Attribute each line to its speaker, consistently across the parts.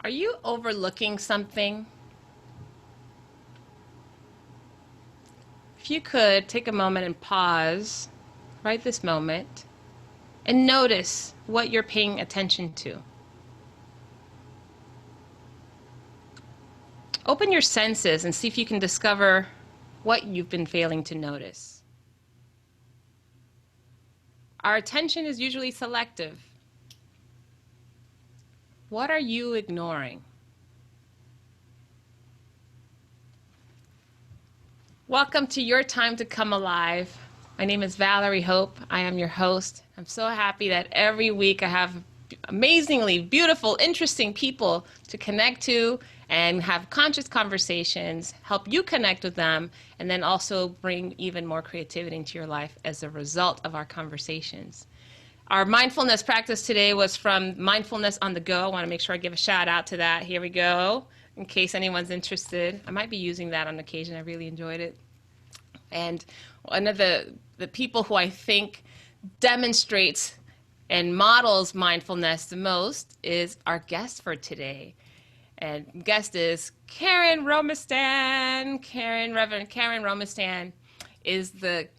Speaker 1: Are you overlooking something? If you could take a moment and pause right this moment and notice what you're paying attention to. Open your senses and see if you can discover what you've been failing to notice. Our attention is usually selective. What are you ignoring? Welcome to Your Time to Come Alive. My name is Valerie Hope. I am your host. I'm so happy that every week I have amazingly beautiful, interesting people to connect to and have conscious conversations, help you connect with them, and then also bring even more creativity into your life as a result of our conversations. Our mindfulness practice today was from Mindfulness on the Go. I want to make sure I give a shout out to that. Here we go, in case anyone's interested. I might be using that on occasion. I really enjoyed it. And one of the people who I think demonstrates and models mindfulness the most is our guest for today. And guest is Karen Romestan. Reverend Karen Romestan is the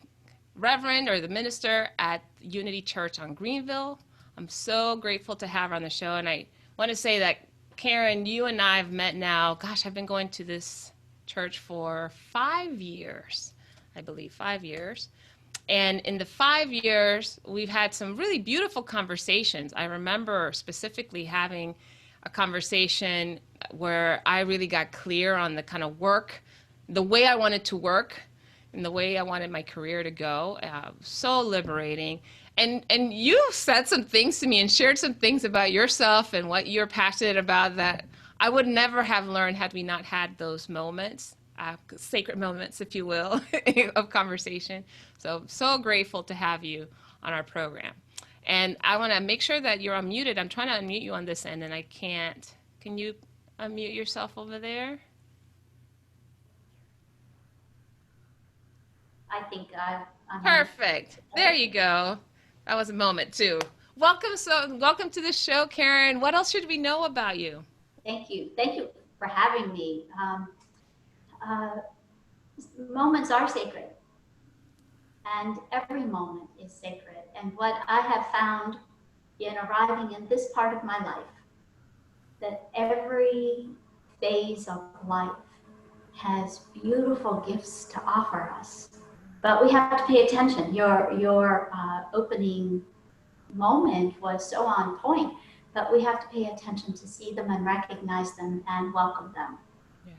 Speaker 1: Reverend or the minister at Unity Church on Greenville. I'm so grateful to have her on the show. And I want to say that, Karen, you and I have met now. Gosh, I've been going to this church for 5 years, I believe, 5 years. And in the 5 years, we've had some really beautiful conversations. I remember specifically having a conversation where I really got clear on the kind of work, the way I wanted to work, and the way I wanted my career to go. So liberating. And you said some things to me and shared some things about yourself and what you're passionate about that I would never have learned had we not had those moments, sacred moments, if you will, of conversation. So grateful to have you on our program. And I want to make sure that you're unmuted. I'm trying to unmute you on this end and I can't. Can you unmute yourself over there?
Speaker 2: I think I'm
Speaker 1: Perfect. There you go. That was a moment too. Welcome to the show, Karen. What else should we know about you?
Speaker 2: Thank you. Thank you for having me. Moments are sacred, and every moment is sacred. And what I have found in arriving in this part of my life, that every phase of life has beautiful gifts to offer us. But we have to pay attention. Your opening moment was so on point, but we have to pay attention to see them and recognize them and welcome them.
Speaker 1: Yeah.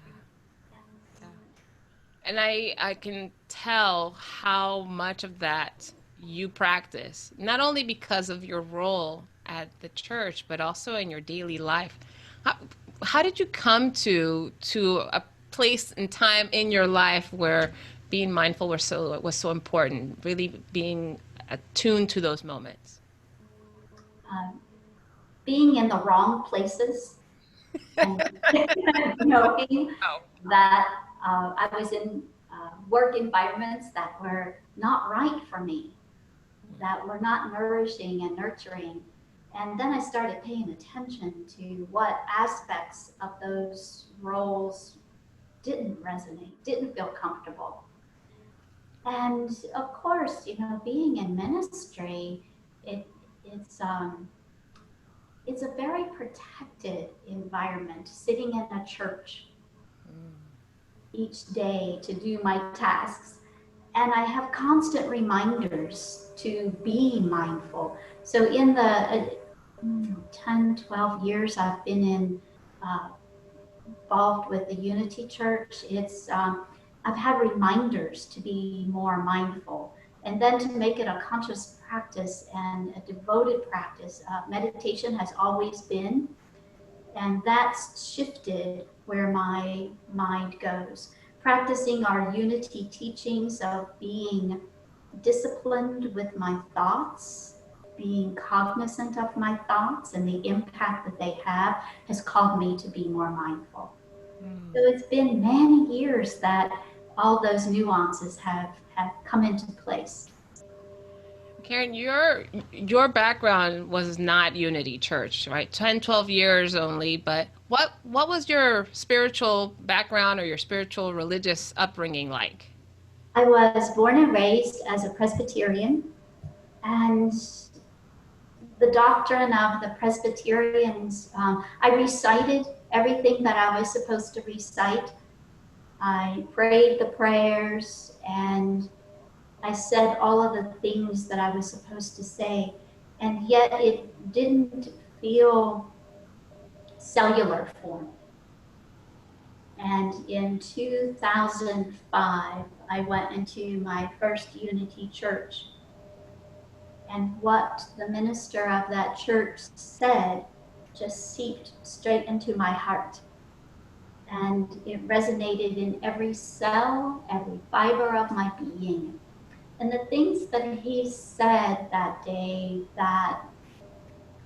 Speaker 1: And I can tell how much of that you practice, not only because of your role at the church, but also in your daily life. How did you come to a place and time in your life where being mindful was so important, really being attuned to those moments?
Speaker 2: Being in the wrong places and knowing that I was in work environments that were not right for me, that were not nourishing and nurturing. And then I started paying attention to what aspects of those roles didn't resonate, didn't feel comfortable. And of course, being in ministry, it's a very protected environment, sitting in a church each day to do my tasks. And I have constant reminders to be mindful. So in the 10, 12 years I've been involved with the Unity Church, I've had reminders to be more mindful, and then to make it a conscious practice and a devoted practice. Meditation has always been, and that's shifted where my mind goes. Practicing our Unity teachings of being disciplined with my thoughts, being cognizant of my thoughts and the impact that they have, has called me to be more mindful. So it's been many years that all those nuances have come into place.
Speaker 1: Karen, your background was not Unity Church, right? 10, 12 years only, but what was your spiritual background or your spiritual religious upbringing like?
Speaker 2: I was born and raised as a Presbyterian, and the doctrine of the Presbyterians, I recited everything that I was supposed to recite. I prayed the prayers and I said all of the things that I was supposed to say, and yet it didn't feel cellular for me. And in 2005, I went into my first Unity church. And what the minister of that church said just seeped straight into my heart. And it resonated in every cell, every fiber of my being. And the things that he said that day, that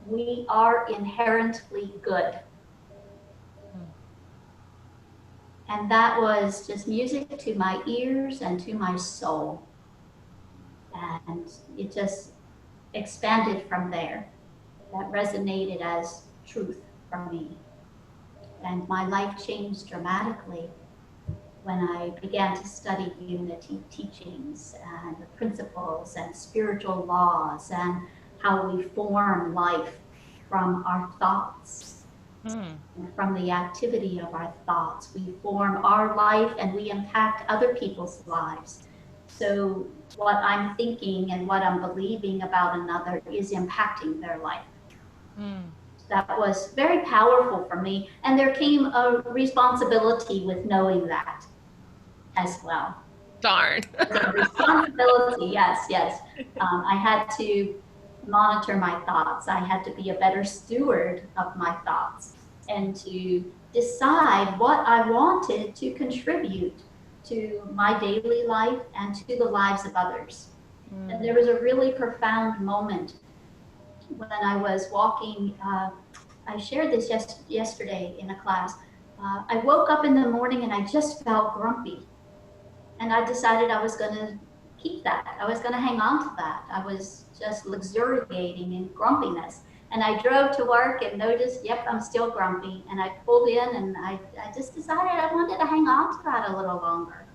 Speaker 2: we are inherently good. And that was just music to my ears and to my soul. And it just expanded from there. That resonated as truth for me. And my life changed dramatically when I began to study Unity teachings and the principles and spiritual laws and how we form life from our thoughts. And from the activity of our thoughts, we form our life and we impact other people's lives. So what I'm thinking and what I'm believing about another is impacting their life. That was very powerful for me. And there came a responsibility with knowing that as well.
Speaker 1: Darn.
Speaker 2: A responsibility, yes, yes. I had to monitor my thoughts. I had to be a better steward of my thoughts and to decide what I wanted to contribute to my daily life and to the lives of others. And there was a really profound moment when I was walking. I shared this yesterday in a class. I woke up in the morning and I just felt grumpy. And I decided I was going to keep that. I was going to hang on to that. I was just luxuriating in grumpiness. And I drove to work and noticed, yep, I'm still grumpy. And I pulled in and I just decided I wanted to hang on to that a little longer.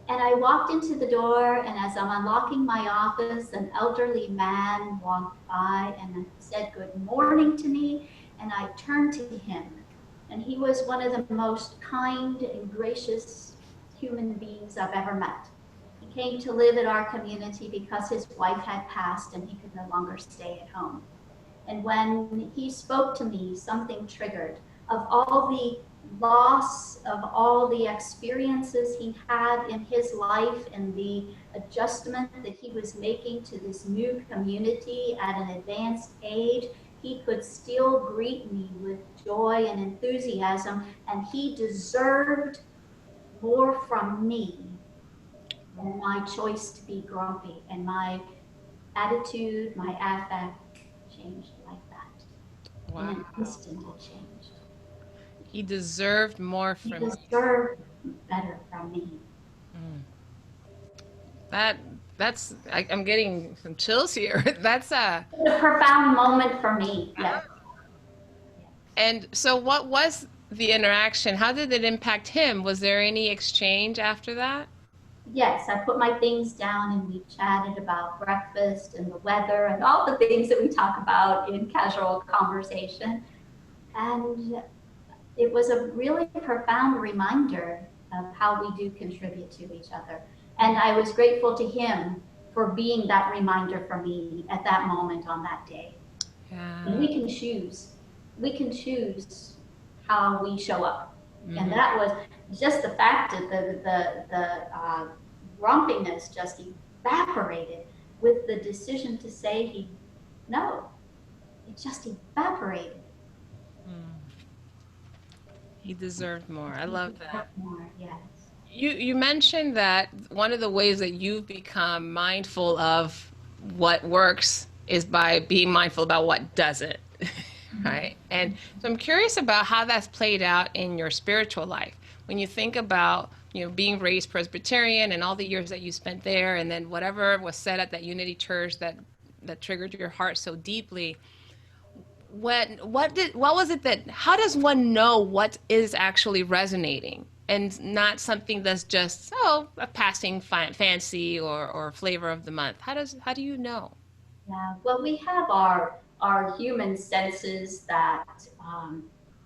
Speaker 2: And I walked into the door, and as I'm unlocking my office, an elderly man walked by and said good morning to me. And I turned to him. And he was one of the most kind and gracious human beings I've ever met. He came to live in our community because his wife had passed and he could no longer stay at home. And when he spoke to me, something triggered of all the loss, of all the experiences he had in his life and the adjustment that he was making to this new community at an advanced age. He could still greet me with joy and enthusiasm, and he deserved more from me than my choice to be grumpy. And my attitude, my affect changed like that.
Speaker 1: Wow.
Speaker 2: In an instant, it changed.
Speaker 1: He deserved more
Speaker 2: He
Speaker 1: from
Speaker 2: deserved better from me.
Speaker 1: I'm getting some chills here. That's a
Speaker 2: profound moment for me. Yes.
Speaker 1: And so what was the interaction? How did it impact him? Was there any exchange after that?
Speaker 2: Yes, I put my things down and we chatted about breakfast and the weather and all the things that we talk about in casual conversation. And it was a really profound reminder of how we do contribute to each other. And I was grateful to him for being that reminder for me at that moment on that day.
Speaker 1: Yeah.
Speaker 2: And we can choose how we show up. And that was just the fact that the grumpiness just evaporated with the decision to say no. It just evaporated.
Speaker 1: He deserved more. I love that.
Speaker 2: More, yes.
Speaker 1: You mentioned that one of the ways that you've become mindful of what works is by being mindful about what doesn't. Right? And so I'm curious about how that's played out in your spiritual life. When you think about, being raised Presbyterian and all the years that you spent there, and then whatever was said at that Unity Church that that triggered your heart so deeply. What was it that, how does one know what is actually resonating and not something that's just, oh, a passing fancy or flavor of the month? How do you know?
Speaker 2: Yeah, well, we have our human senses that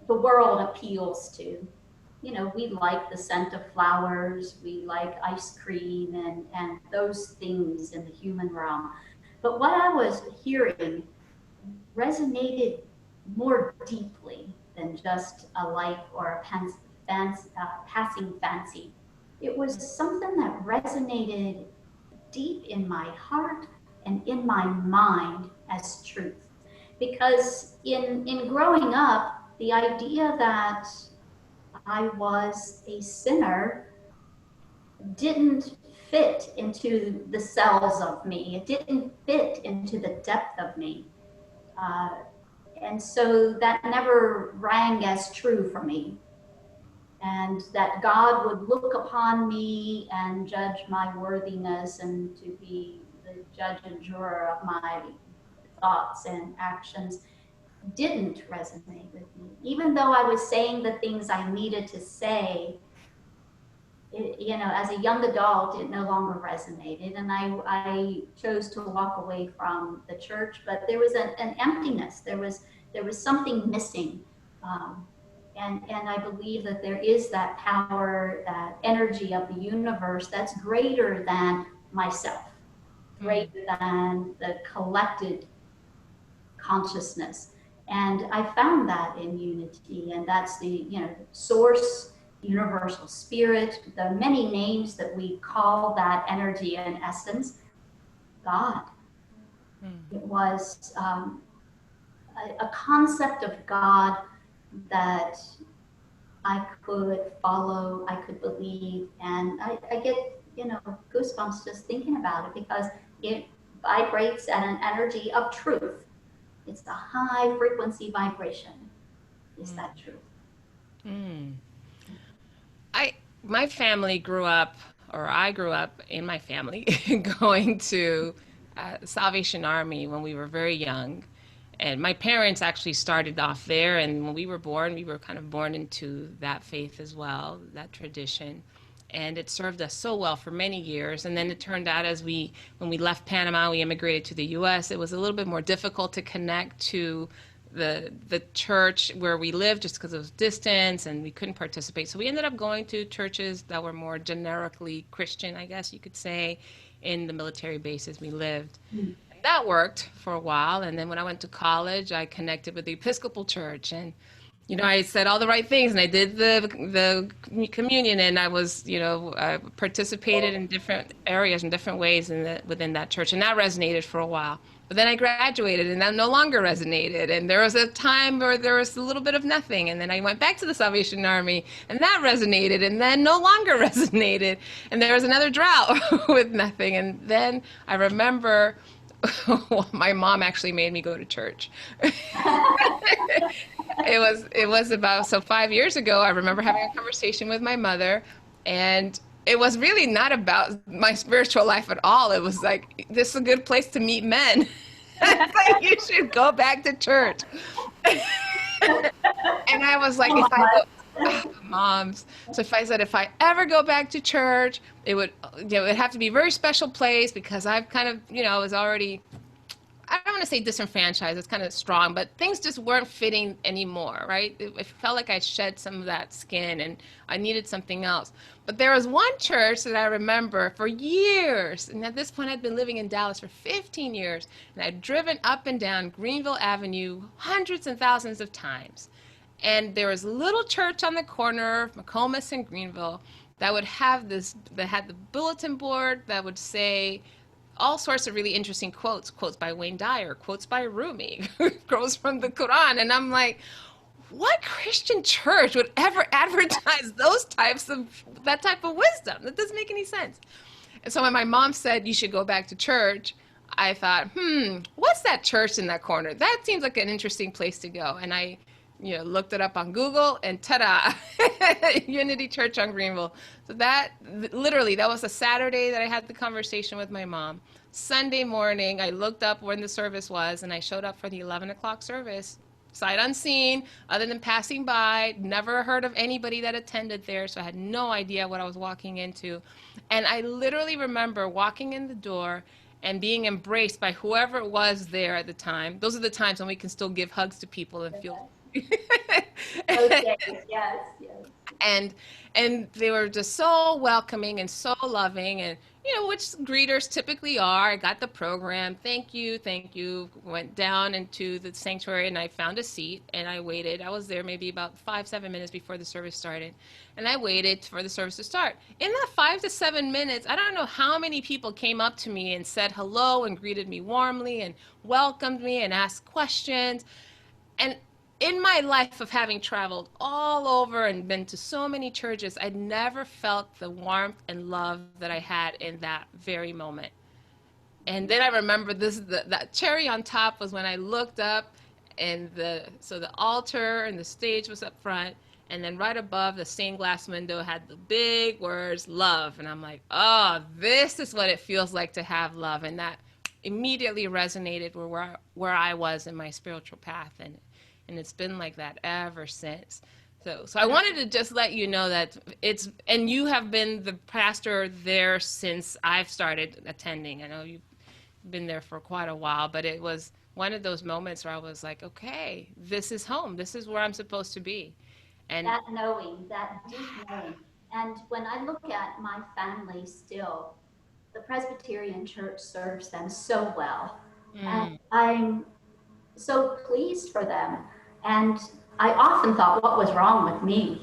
Speaker 2: the world appeals to. You know, we like the scent of flowers, we like ice cream, and those things in the human realm. But what I was hearing resonated more deeply than just a like or a passing fancy. It was something that resonated deep in my heart and in my mind as truth. Because in growing up, the idea that I was a sinner didn't fit into the cells of me. It didn't fit into the depth of me. Uh, and so that never rang as true for me. And that God would look upon me and judge my worthiness and to be the judge and juror of my thoughts and actions didn't resonate with me. Even though I was saying the things I needed to say, you know, as a young adult, it no longer resonated. And I chose to walk away from the church, but there was an emptiness. There was something missing. Um, and I believe that there is that power, that energy of the universe that's greater than myself, greater than the collected consciousness. And I found that in unity, and that's the, you know, source, universal spirit, the many names that we call that energy and essence, God. It was a concept of God that I could follow, I could believe, and I get, you know, goosebumps just thinking about it because it vibrates at an energy of truth. It's a high frequency vibration. Is that true?
Speaker 1: Mm. My family grew up, or I grew up in my family going to Salvation Army when we were very young. And my parents actually started off there, and when we were born, we were kind of born into that faith as well, that tradition. And it served us so well for many years. And then it turned out when we left Panama, we immigrated to the U.S., it was a little bit more difficult to connect to the church where we lived just because of distance, and we couldn't participate. So we ended up going to churches that were more generically Christian, I guess you could say, in the military bases we lived.
Speaker 2: Mm.
Speaker 1: That worked for a while, and then when I went to college, I connected with the Episcopal Church, and you know, I said all the right things, and I did the communion, and I was, you know, I participated in different areas in different ways within that church, and that resonated for a while. But then I graduated, and that no longer resonated, and there was a time where there was a little bit of nothing, and then I went back to the Salvation Army, and that resonated, and then no longer resonated, and there was another drought with nothing, and then I remember my mom actually made me go to church. It was about, so 5 years ago, I remember having a conversation with my mother, and it was really not about my spiritual life at all. It was like, this is a good place to meet men. It's like, you should go back to church. And I was like, moms. So if I ever go back to church, it would, you know, it'd have to be a very special place because I've kind of, you know, was already, I don't want to say disenfranchised, it's kind of strong, but things just weren't fitting anymore, right? It felt like I shed some of that skin and I needed something else. But there was one church that I remember for years, and at this point I'd been living in Dallas for 15 years, and I'd driven up and down Greenville Avenue hundreds and thousands of times. And there was a little church on the corner of McComas and Greenville that would have this, that had the bulletin board that would say all sorts of really interesting quotes by Wayne Dyer, quotes by Rumi, quotes from the Quran. And I'm like, what Christian church would ever advertise that type of wisdom? That doesn't make any sense. And so when my mom said you should go back to church, I thought, what's that church in that corner? That seems like an interesting place to go. And I looked it up on Google, and ta-da, Unity Church on Greenville. So that, literally, that was a Saturday that I had the conversation with my mom. Sunday morning, I looked up when the service was, and I showed up for the 11 o'clock service, sight unseen, other than passing by, never heard of anybody that attended there, so I had no idea what I was walking into. And I literally remember walking in the door and being embraced by whoever it was there at the time. Those are the times when we can still give hugs to people and feel.
Speaker 2: Okay, yes, yes.
Speaker 1: and and they were just so welcoming and so loving, and which greeters typically are. I got the program, thank you, thank you, went down into the sanctuary, and I found a seat, and I waited. I was there maybe about 5-7 minutes before the service started, and I waited for the service to start. In that 5 to 7 minutes, I don't know how many people came up to me and said hello and greeted me warmly and welcomed me and asked questions. And in my life of having traveled all over and been to so many churches, I'd never felt the warmth and love that I had in that very moment. And then I remember that cherry on top was when I looked up, and the altar and the stage was up front, and then right above, the stained glass window had the big words "love," and I'm like, oh, this is what it feels like to have love. And that immediately resonated with where I was in my spiritual path, and it's been like that ever since. So I wanted to just let you know that and you have been the pastor there since I've started attending. I know you've been there for quite a while, but it was one of those moments where I was like, okay, this is home. This is where I'm supposed to be. And
Speaker 2: that knowing, that deep knowing. And when I look at my family still, the Presbyterian Church serves them so well. And I'm so pleased for them. And I often thought, what was wrong with me,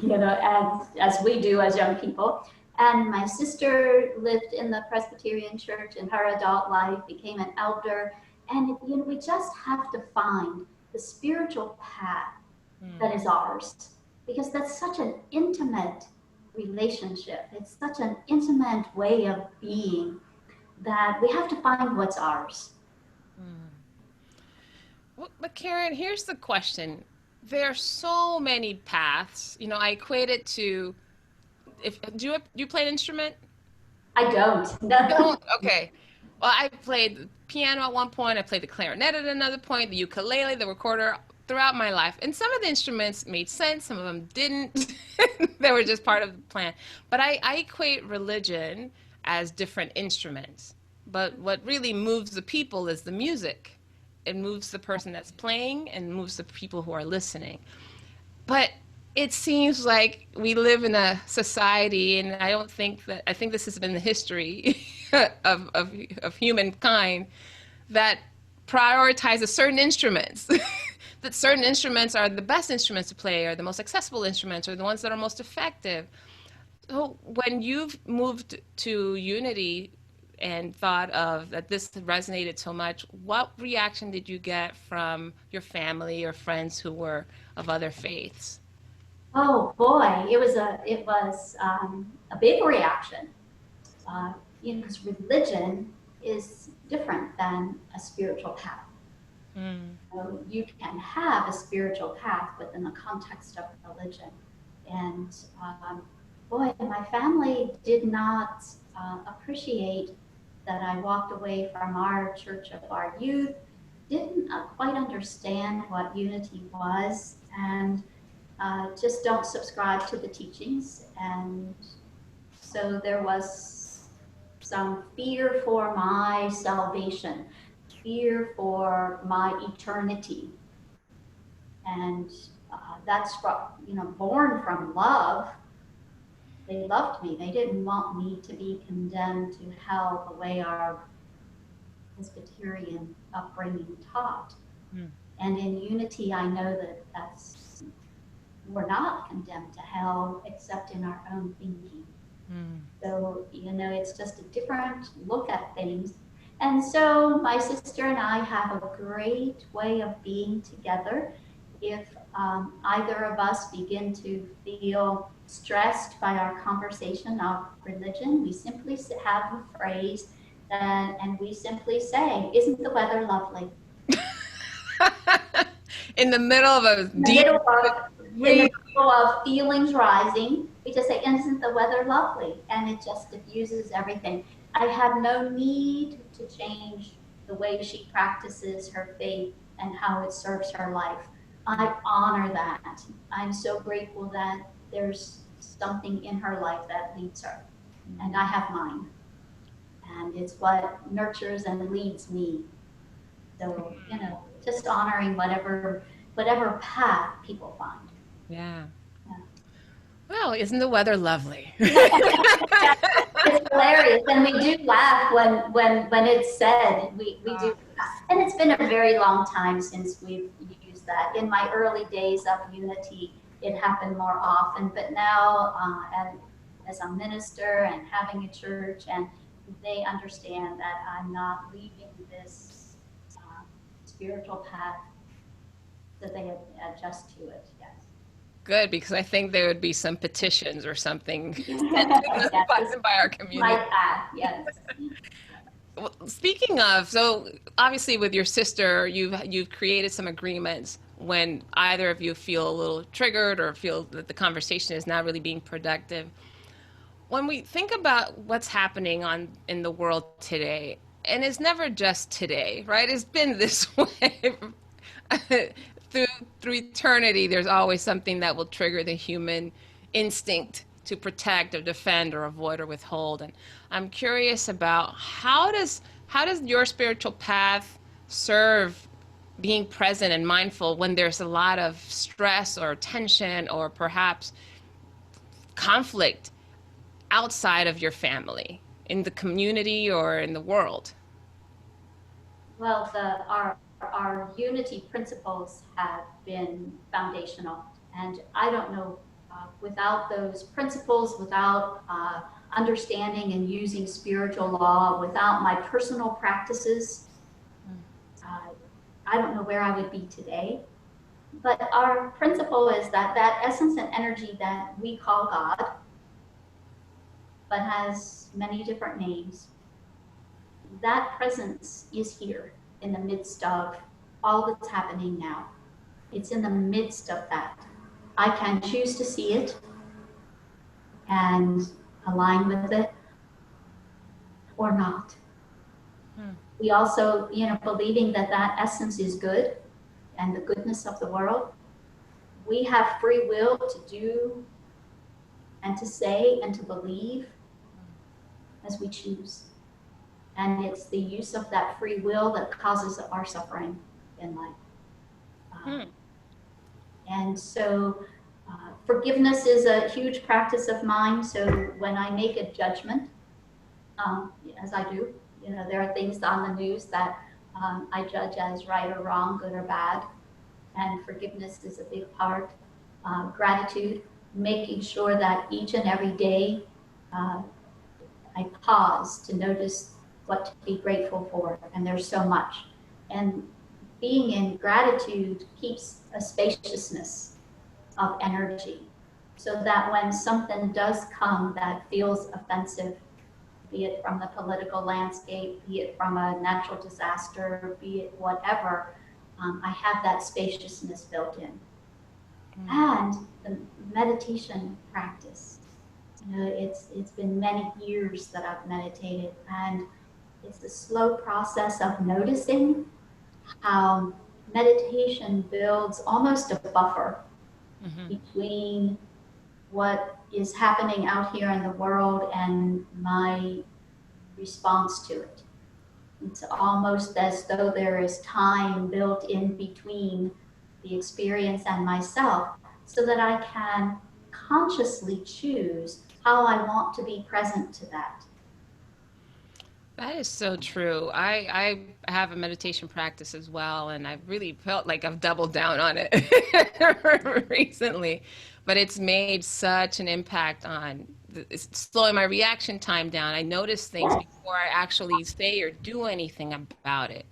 Speaker 2: as we do as young people. And my sister lived in the Presbyterian Church in her adult life, became an elder. And we just have to find the spiritual path that is ours, because that's such an intimate relationship. It's such an intimate way of being that we have to find what's ours.
Speaker 1: But Karen, here's the question. There are so many paths. I equate it to, do you play an instrument?
Speaker 2: I don't.
Speaker 1: No. You don't? Okay. Well, I played the piano at one point. I played the clarinet at another point, the ukulele, the recorder, throughout my life. And some of the instruments made sense. Some of them didn't. They were just part of the plan. But I equate religion as different instruments. But what really moves the people is the music. It moves the person that's playing and moves the people who are listening. But it seems like we live in a society, and I think this has been the history of humankind, that prioritizes certain instruments. That certain instruments are the best instruments to play, or the most accessible instruments, or the ones that are most effective. So when you've moved to Unity and thought of that this resonated so much, what reaction did you get from your family or friends who were of other faiths?
Speaker 2: Oh boy, it was a big reaction. Because religion is different than a spiritual path. So you can have a spiritual path within the context of religion. And boy, my family did not appreciate that I walked away from our church of our youth, didn't quite understand what unity was, and just don't subscribe to the teachings. And so there was some fear for my salvation, fear for my eternity. And that's born from love. They loved me. They didn't want me to be condemned to hell the way our Presbyterian upbringing taught. And in Unity, I know that we're not condemned to hell except in our own thinking. So, it's just a different look at things. And so my sister and I have a great way of being together. If either of us begin to feel stressed by our conversation of religion, we simply have a phrase and we simply say, "Isn't the weather lovely?"
Speaker 1: in the middle of a
Speaker 2: In the
Speaker 1: deep
Speaker 2: middle of, in the
Speaker 1: breathe.
Speaker 2: middle of feelings rising, we just say, isn't the weather lovely? And it just diffuses everything. I have no need to change the way she practices her faith and how it serves her life. I honor that. I'm so grateful that there's something in her life that leads her, and I have mine. And it's what nurtures and leads me. So, just honoring whatever path people find.
Speaker 1: Yeah.
Speaker 2: Yeah.
Speaker 1: Well, isn't the weather lovely?
Speaker 2: Yeah, it's hilarious, and we do laugh when it's said. We do laugh. And it's been a very long time since we've used that. In my early days of Unity, it happened more often, but now, and as a minister and having a church, and they understand that I'm not leaving this spiritual path, so they adjust to it. Yes.
Speaker 1: Good, because I think there would be some petitions or something sent to us
Speaker 2: Yes, it's
Speaker 1: by our
Speaker 2: my
Speaker 1: community.
Speaker 2: path. Yes.
Speaker 1: Well, speaking of, so obviously with your sister, you've created some agreements when either of you feel a little triggered or feel that the conversation is not really being productive. When we think about what's happening in the world today, and it's never just today, right? It's been this way through through eternity. There's always something that will trigger the human instinct to protect or defend or avoid or withhold. And I'm curious about how does your spiritual path serve being present and mindful when there's a lot of stress or tension or perhaps conflict outside of your family, in the community or in the world?
Speaker 2: Well, our unity principles have been foundational, and I don't know, without those principles, without understanding and using spiritual law, without my personal practices, uh, I don't know where I would be today. But our principle is that that essence and energy that we call God, but has many different names, that presence is here in the midst of all that's happening now. It's in the midst of that. I can choose to see it and align with it or not.
Speaker 1: Hmm.
Speaker 2: We also, believing that that essence is good and the goodness of the world, we have free will to do and to say and to believe as we choose. And it's the use of that free will that causes our suffering in life.
Speaker 1: Hmm.
Speaker 2: And so forgiveness is a huge practice of mine. So when I make a judgment, as I do, there are things on the news that I judge as right or wrong, good or bad. And forgiveness is a big part. Gratitude, making sure that each and every day I pause to notice what to be grateful for. And there's so much. And being in gratitude keeps a spaciousness of energy, so that when something does come that feels offensive, be it from the political landscape, be it from a natural disaster, be it whatever, I have that spaciousness built in. And the meditation practice, it's been many years that I've meditated, and it's a slow process of noticing how meditation builds almost a buffer between what is happening out here in the world and my response to it. It's almost as though there is time built in between the experience and myself, so that I can consciously choose how I want to be present to that.
Speaker 1: That is so true. I have a meditation practice as well, and I've really felt like I've doubled down on it recently. But it's made such an impact on it's slowing my reaction time down. I notice things
Speaker 2: Yes.
Speaker 1: before I actually say or do anything about it.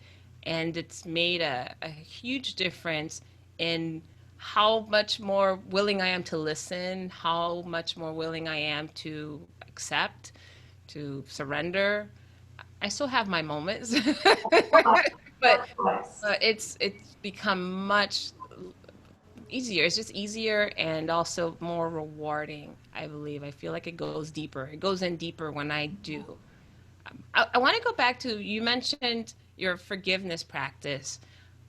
Speaker 1: And it's made a huge difference in how much more willing I am to listen, how much more willing I am to accept, to surrender. I still have my moments,
Speaker 2: Of
Speaker 1: but
Speaker 2: course.
Speaker 1: it's become much easier. It's just easier and also more rewarding, I believe. I feel like it goes deeper. It goes in deeper when I do. I want to go back to, you mentioned your forgiveness practice.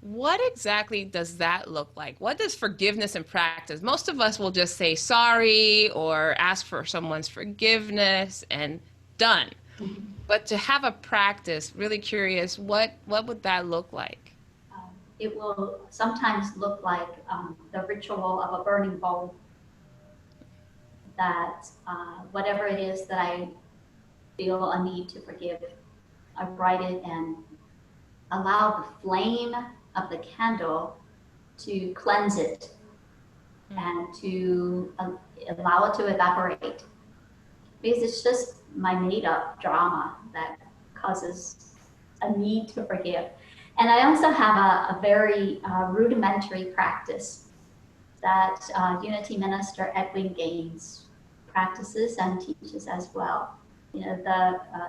Speaker 1: What exactly does that look like? What does forgiveness and practice? Most of us will just say sorry or ask for someone's forgiveness and done. But to have a practice, really curious, what would that look like?
Speaker 2: It will sometimes look like the ritual of a burning bowl, that whatever it is that I feel a need to forgive, I write it and allow the flame of the candle to cleanse it and to allow it to evaporate. Because it's just my made up drama that causes a need to forgive. And I also have a very rudimentary practice that Unity Minister Edwin Gaines practices and teaches as well. You know,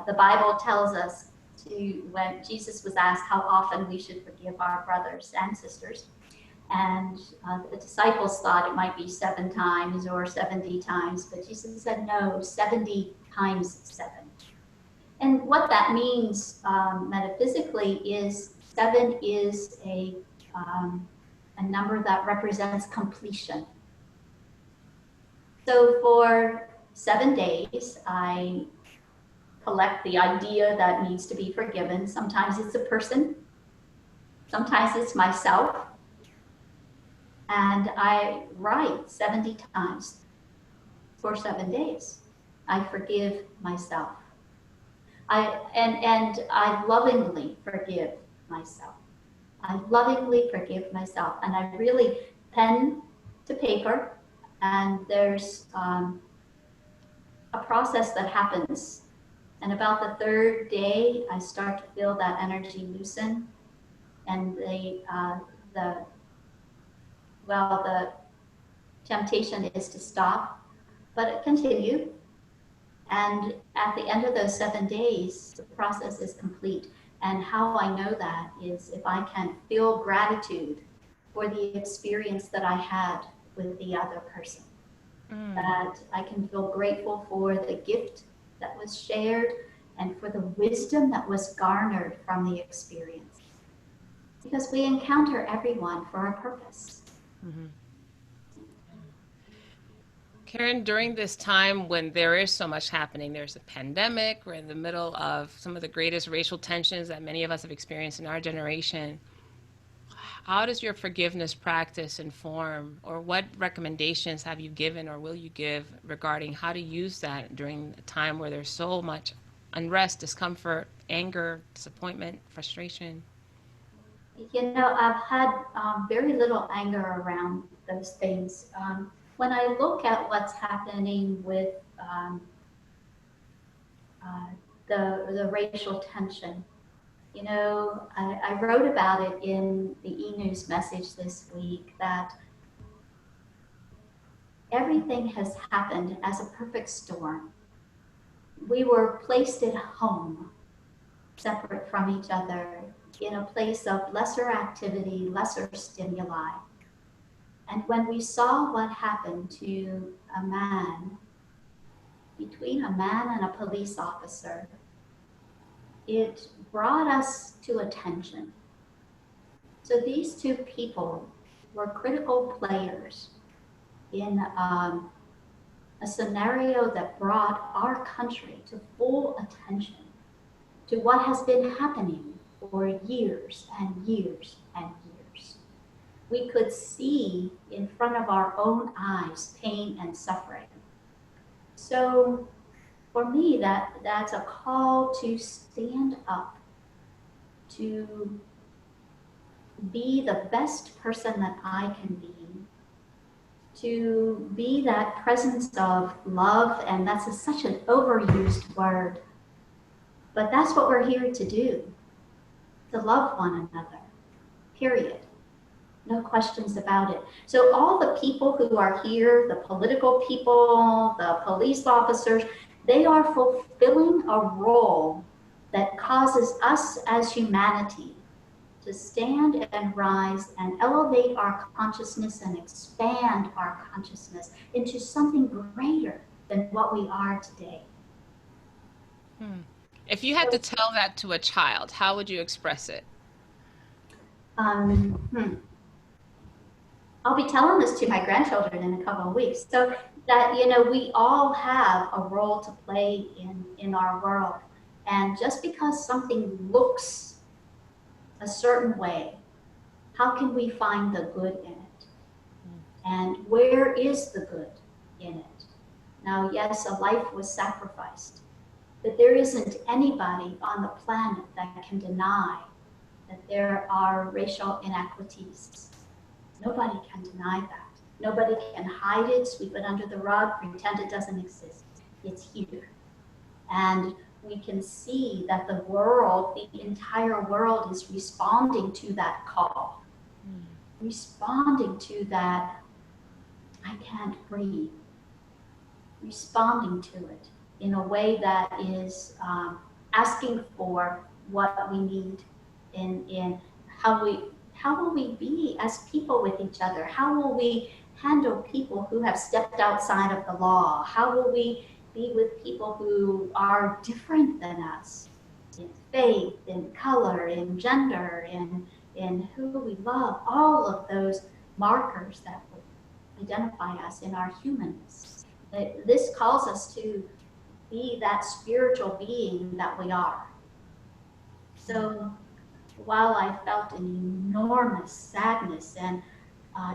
Speaker 2: the Bible tells us to, when Jesus was asked how often we should forgive our brothers and sisters, and the disciples thought it might be 7 times or 70 times, but Jesus said, no, 70 times 7. And what that means metaphysically is 7 is a number that represents completion. So for 7 days, I collect the idea that needs to be forgiven. Sometimes it's a person, sometimes it's myself, and I write 70 times for 7 days. I forgive myself. And I lovingly forgive myself. I lovingly forgive myself. And I really pen to paper, and there's a process that happens. And about the 3rd day, I start to feel that energy loosen, and the temptation is to stop, but continue. And at the end of those 7 days, the process is complete. And how I know that is if I can feel gratitude for the experience that I had with the other person. That I can feel grateful for the gift that was shared and for the wisdom that was garnered from the experience. Because we encounter everyone for a purpose.
Speaker 1: Mm-hmm. Karen, during this time when there is so much happening, there's a pandemic, we're in the middle of some of the greatest racial tensions that many of us have experienced in our generation. How does your forgiveness practice inform, or what recommendations have you given or will you give regarding how to use that during a time where there's so much unrest, discomfort, anger, disappointment, frustration?
Speaker 2: You know, I've had very little anger around those things. When I look at what's happening with the racial tension, you know, I wrote about it in the e-news message this week, that everything has happened as a perfect storm. We were placed at home, separate from each other, in a place of lesser activity, lesser stimuli. And when we saw what happened to a man, between a man and a police officer, it brought us to attention. So these 2 people were critical players in a scenario that brought our country to full attention to what has been happening for years and years and years. We could see in front of our own eyes pain and suffering. So for me, that's a call to stand up, to be the best person that I can be, to be that presence of love. And that's such an overused word, but that's what we're here to do, to love one another, period. No questions about it. So all the people who are here, the political people, the police officers, they are fulfilling a role that causes us as humanity to stand and rise and elevate our consciousness and expand our consciousness into something greater than what we are today.
Speaker 1: If you had to tell that to a child, how would you express it?
Speaker 2: I'll be telling this to my grandchildren in a couple of weeks. So that, we all have a role to play in our world. And just because something looks a certain way, how can we find the good in it? And where is the good in it? Now, yes, a life was sacrificed, but there isn't anybody on the planet that can deny that there are racial inequities. Nobody can deny that. Nobody can hide it, sweep it under the rug, pretend it doesn't exist. It's here. And we can see that the world, the entire world, is responding to that call, responding to that, I can't breathe, responding to it in a way that is asking for what we need in how will we be as people with each other? How will we handle people who have stepped outside of the law? How will we be with people who are different than us in faith, in color, in gender, in who we love, all of those markers that would identify us in our humanness. This calls us to be that spiritual being that we are. So while I felt an enormous sadness and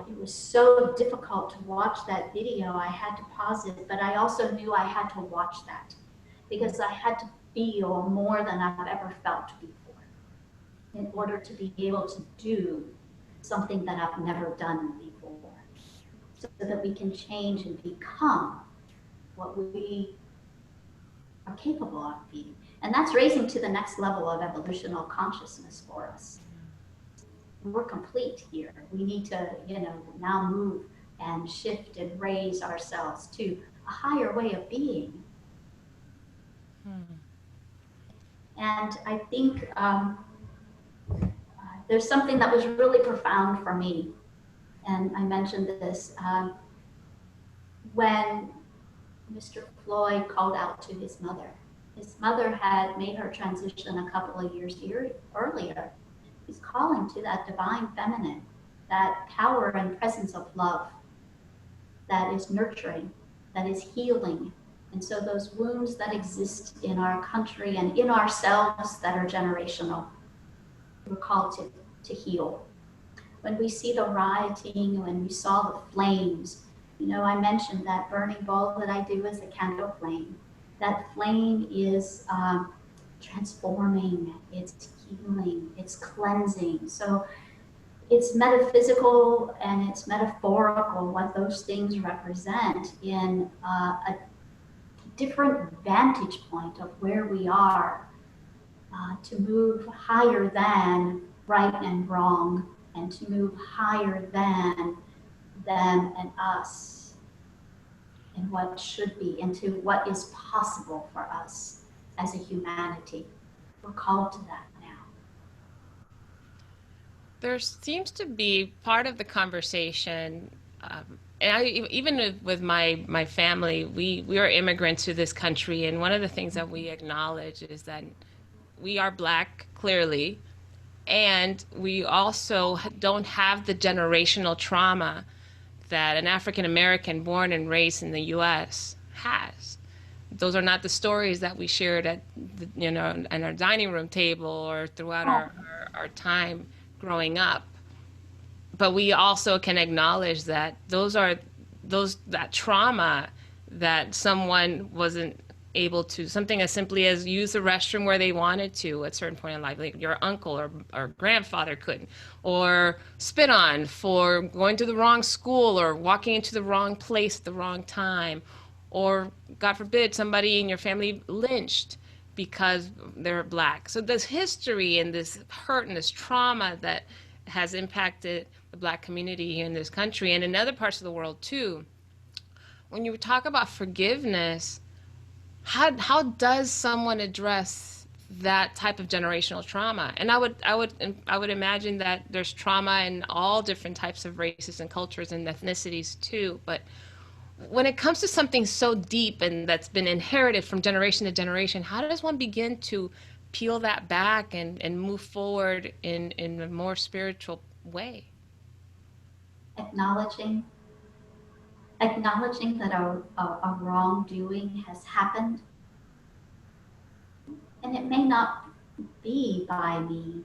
Speaker 2: it was so difficult to watch that video, I had to pause it, but I also knew I had to watch that because I had to feel more than I've ever felt before in order to be able to do something that I've never done before, so that we can change and become what we are capable of being. And that's raising to the next level of evolutional consciousness for us. We're complete here. We need to, now move and shift and raise ourselves to a higher way of being. And I think there's something that was really profound for me. And I mentioned this when Mr. Floyd called out to his mother. His mother had made her transition a couple of years earlier. He's calling to that divine feminine, that power and presence of love that is nurturing, that is healing. And so those wounds that exist in our country and in ourselves that are generational, we're called to heal. When we see the rioting, when we saw the flames, I mentioned that burning bowl that I do as a candle flame. That flame is transforming, it's healing, it's cleansing. So it's metaphysical and it's metaphorical what those things represent in a different vantage point of where we are to move higher than right and wrong and to move higher than them and us and what should be into what is possible for us as a humanity. We're called to that now.
Speaker 1: There seems to be part of the conversation, and even with my family, we are immigrants to this country, and one of the things that we acknowledge is that we are Black, clearly, and we also don't have the generational trauma that an African American born and raised in the U.S. has. Those are not the stories that we shared at in our dining room table or throughout our time growing up. But we also can acknowledge that that trauma that someone wasn't able to, something as simply as use the restroom where they wanted to at a certain point in life, like your uncle or grandfather couldn't, or spit on for going to the wrong school or walking into the wrong place at the wrong time, or God forbid somebody in your family lynched because they're Black. So this history and this hurt and this trauma that has impacted the Black community here in this country and in other parts of the world too. When you talk about forgiveness, how does someone address that type of generational trauma. And I would imagine that there's trauma in all different types of races and cultures and ethnicities too. But when it comes to something so deep and that's been inherited from generation to generation, how does one begin to peel that back and move forward in a more spiritual way?
Speaker 2: Acknowledging that a wrongdoing has happened, and it may not be by me.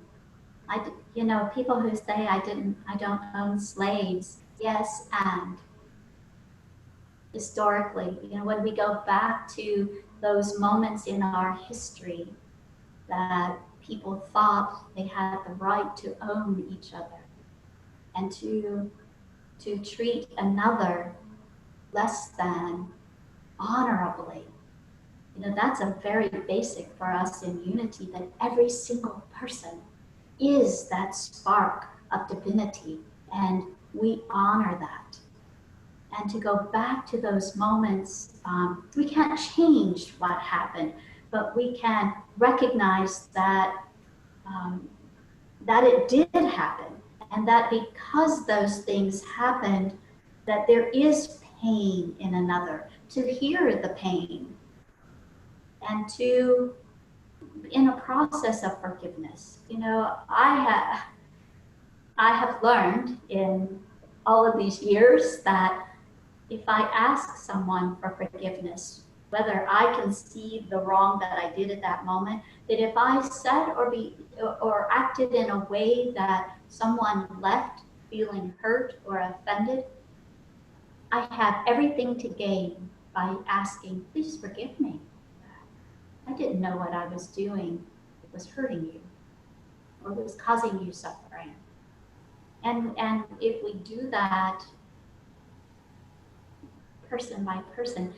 Speaker 2: People who say I don't own slaves. Yes, and historically, when we go back to those moments in our history that people thought they had the right to own each other and to treat another less than honorably. That's a very basic for us in unity, that every single person is that spark of divinity, and we honor that. And to go back to those moments, we can't change what happened, but we can recognize that that it did happen, and that because those things happened, that there is pain in another, to hear the pain, and to, in a process of forgiveness. I have learned in all of these years that if I ask someone for forgiveness, whether I can see the wrong that I did at that moment, that if I said or acted in a way that someone left feeling hurt or offended, I have everything to gain by asking, please forgive me. I didn't know what I was doing. It was hurting you, or it was causing you suffering. And if we do that person by person,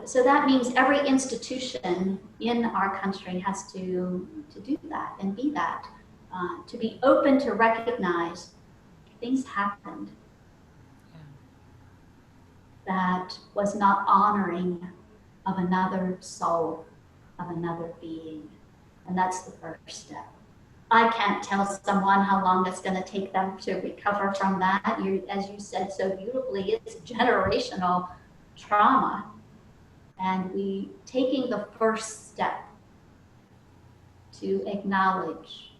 Speaker 2: so that means every institution in our country has to do that and be that, to be open to recognize things happened that was not honoring of another soul, of another being. And that's the first step. I can't tell someone how long it's going to take them to recover from that. As you said so beautifully, it's generational trauma. And taking the first step to acknowledge,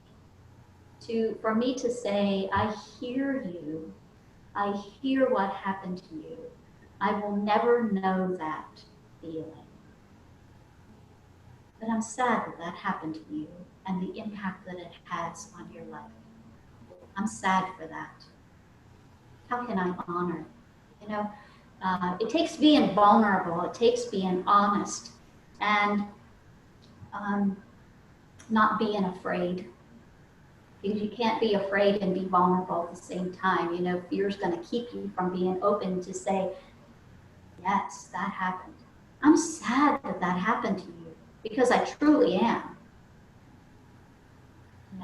Speaker 2: for me to say, I hear you. I hear what happened to you. I will never know that feeling. But I'm sad that happened to you and the impact that it has on your life. I'm sad for that. How can I honor? It takes being vulnerable. It takes being honest and not being afraid. Because you can't be afraid and be vulnerable at the same time. Fear is going to keep you from being open to say, yes, that happened. I'm sad that happened to you, because I truly am.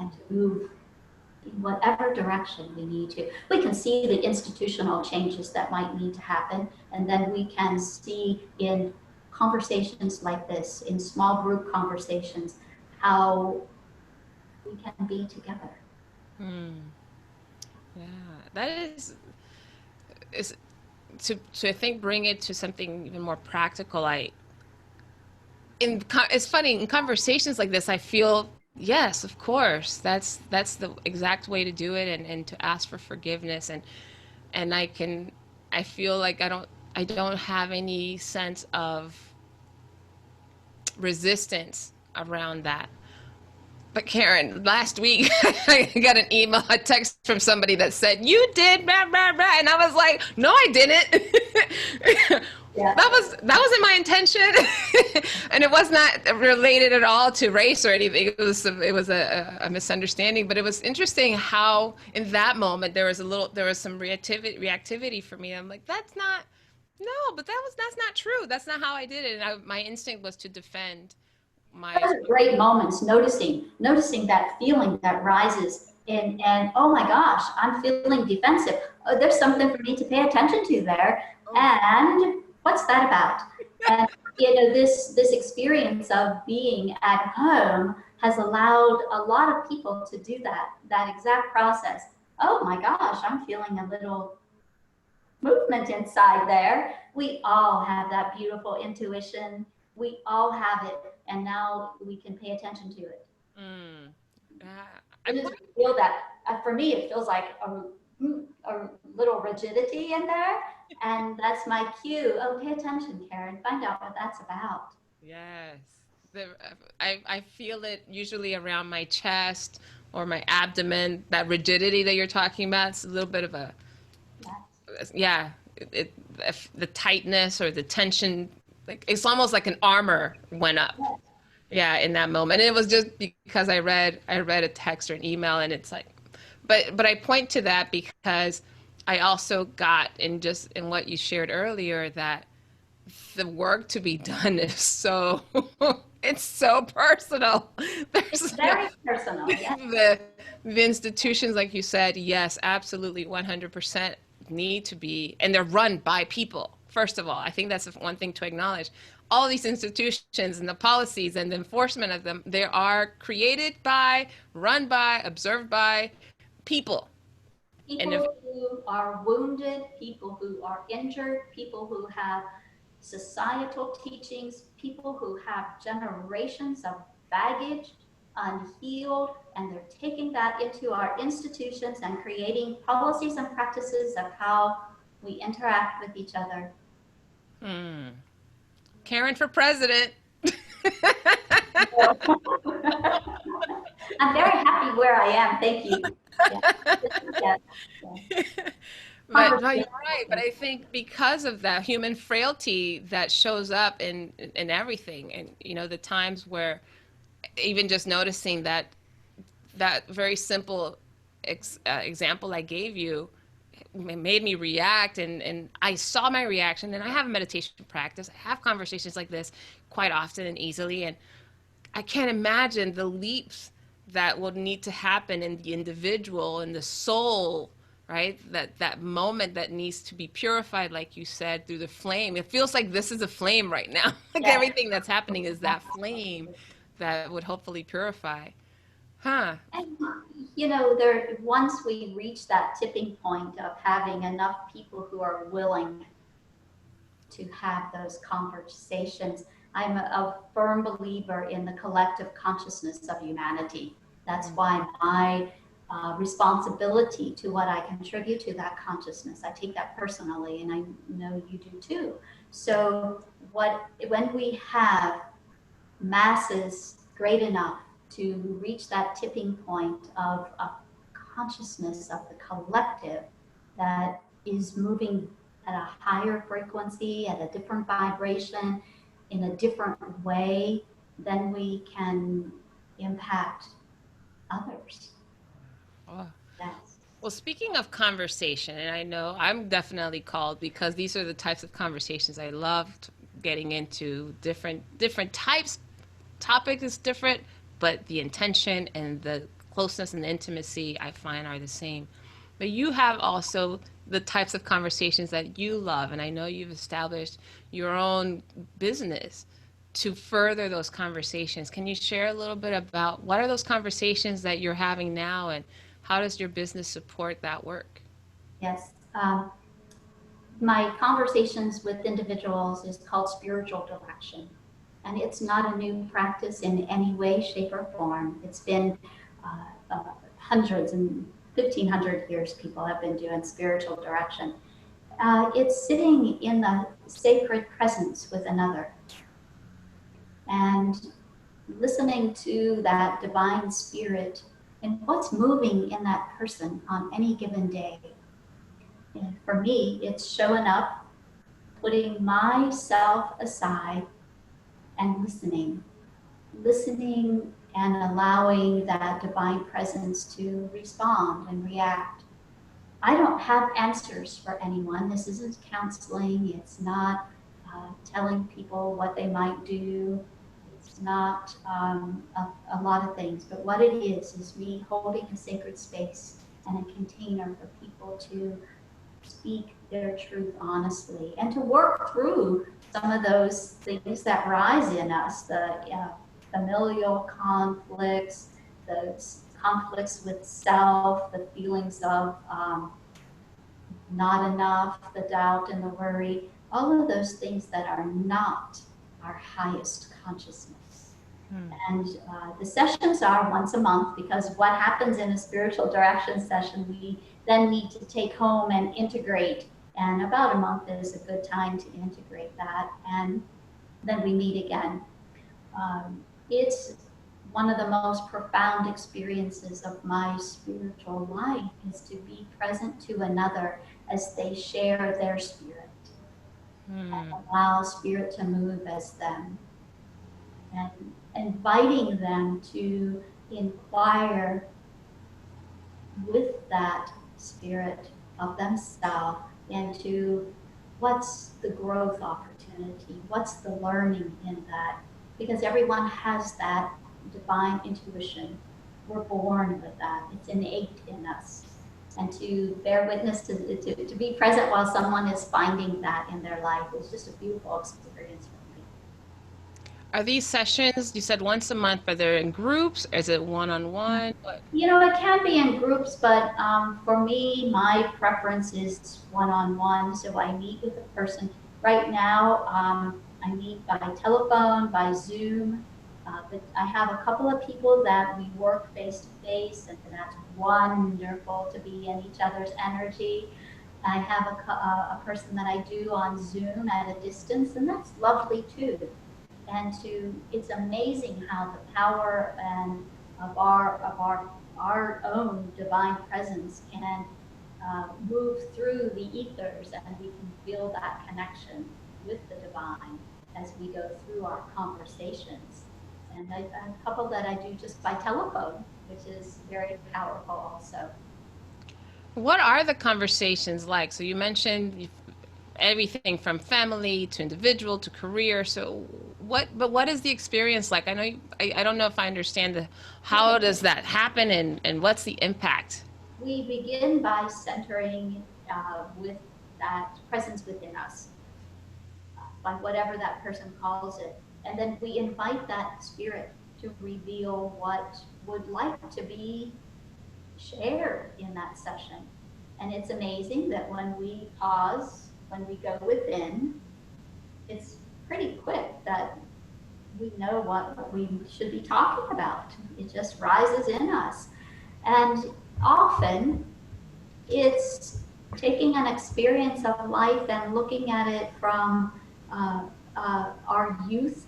Speaker 2: And to move in whatever direction we need to. We can see the institutional changes that might need to happen, and then we can see in conversations like this, in small group conversations, how we can be together.
Speaker 1: Yeah, that is to I think bring it to something even more practical. It's funny, in conversations like this, I feel, yes, of course, that's the exact way to do it, and to ask for forgiveness, and I feel like I don't have any sense of resistance around that. But Karen, last week I got a text from somebody that said, you did blah, blah, blah. And I was like, no, I didn't. Yeah. That wasn't my intention. And it was not related at all to race or anything. It was a misunderstanding. But it was interesting how in that moment there was some reactivity for me. I'm like, that's not true. That's not how I did it. And my instinct was to defend.
Speaker 2: Those are great moments, noticing that feeling that rises, and oh my gosh, I'm feeling defensive. Oh, there's something for me to pay attention to there. And what's that about? And this experience of being at home has allowed a lot of people to do that exact process. Oh my gosh, I'm feeling a little movement inside there. We all have that beautiful intuition. We all have it, and now we can pay attention to it.
Speaker 1: Mm.
Speaker 2: I just feel that for me, it feels like a little rigidity in there, and that's my cue. Oh, pay attention, Karen. Find out what that's about.
Speaker 1: Yes. I feel it usually around my chest or my abdomen, that rigidity that you're talking about. It's a little bit of a,
Speaker 2: Yes.
Speaker 1: yeah, the tightness or the tension, like it's almost like an armor went up.
Speaker 2: Yes.
Speaker 1: Yeah, in that moment. And it was just because I read a text or an email and it's like, but I point to that because I also got in what you shared earlier that the work to be done is so it's so personal. There's
Speaker 2: Very personal. Yes.
Speaker 1: the institutions, like you said, yes, absolutely 100% need to be, and they're run by people. First of all, I think that's one thing to acknowledge. All these institutions and the policies and the enforcement of them, they are created by, run by, observed by people. And if
Speaker 2: People who are wounded, people who are injured, people who have societal teachings, people who have generations of baggage unhealed, and they're taking that into our institutions and creating policies and practices of how we interact with each other.
Speaker 1: Karen for president.
Speaker 2: I'm very happy where I am. Thank you. Yeah. Yes. Yes.
Speaker 1: But no, you're right. But I think because of that human frailty that shows up in everything, and the times where even just noticing that very simple example I gave you made me react, and I saw my reaction. And I have a meditation practice. I have conversations like this quite often and easily, and I can't imagine the leaps that will need to happen in the individual and the soul, right? That moment that needs to be purified, like you said, through the flame. It feels like this is a flame right now. Like
Speaker 2: Yes.
Speaker 1: everything that's happening is that flame that would hopefully purify. Huh.
Speaker 2: And once we reach that tipping point of having enough people who are willing to have those conversations, I'm a firm believer in the collective consciousness of humanity. That's why my responsibility to what I contribute to that consciousness, I take that personally, and I know you do too. So when we have masses great enough to reach that tipping point of a consciousness of the collective that is moving at a higher frequency, at a different vibration, in a different way, then we can impact others.
Speaker 1: Oh.
Speaker 2: Yes.
Speaker 1: Well, speaking of conversation, and I know I'm definitely called because these are the types of conversations I loved getting into. Different types, topic is different, but the intention and the closeness and the intimacy I find are the same. But you have also the types of conversations that you love, and I know you've established your own business to further those conversations. Can you share a little bit about what are those conversations that you're having now, and how does your business support that work?
Speaker 2: Yes. My conversations with individuals is called spiritual direction. And it's not a new practice in any way, shape, or form. It's been hundreds and 1,500 years people have been doing spiritual direction. It's sitting in the sacred presence with another and listening to that divine spirit and what's moving in that person on any given day. And for me, it's showing up, putting myself aside and listening and allowing that divine presence to respond and react. I don't have answers for anyone. This isn't counseling. It's not telling people what they might do. It's not a lot of things. But what it is me holding a sacred space and a container for people to speak their truth honestly, and to work through some of those things that rise in us, the familial conflicts, the conflicts with self, the feelings of not enough, the doubt and the worry, all of those things that are not our highest consciousness. And the sessions are once a month, because what happens in a spiritual direction session, we then need to take home and integrate. And about a month is a good time to integrate that. And then we meet again. It's one of the most profound experiences of my spiritual life, is to be present to another as they share their spirit and allow spirit to move as them, and inviting them to inquire with that spirit of themselves into what's the growth opportunity, what's the learning in that, because everyone has that divine intuition. We're born with that, it's innate in us. And to bear witness to be present while someone is finding that in their life is just a beautiful experience for me.
Speaker 1: Are these sessions, you said once a month, are they in groups? Is it one-on-one?
Speaker 2: You know, it can be in groups, but for me, my preference is one-on-one. So I meet with a person. Right now, I meet by telephone, by Zoom, but I have a couple of people that we work face to face, and that's wonderful to be in each other's energy. I have a person that I do on Zoom at a distance, and that's lovely too. And it's amazing how the power and of our own divine presence can move through the ethers, and we can feel that connection with the divine as we go through our conversations. And I have a couple that I do just by telephone, which is very powerful also.
Speaker 1: What are the conversations like? So you mentioned everything from family to individual to career. So what is the experience like? I know I don't know if I understand how does that happen, and what's the impact?
Speaker 2: We begin by centering with that presence within us, by whatever that person calls it. And then we invite that spirit to reveal what would like to be shared in that session. And it's amazing that when we pause, when we go within, it's pretty quick that we know what we should be talking about. It just rises in us. And often it's taking an experience of life and looking at it from our youth,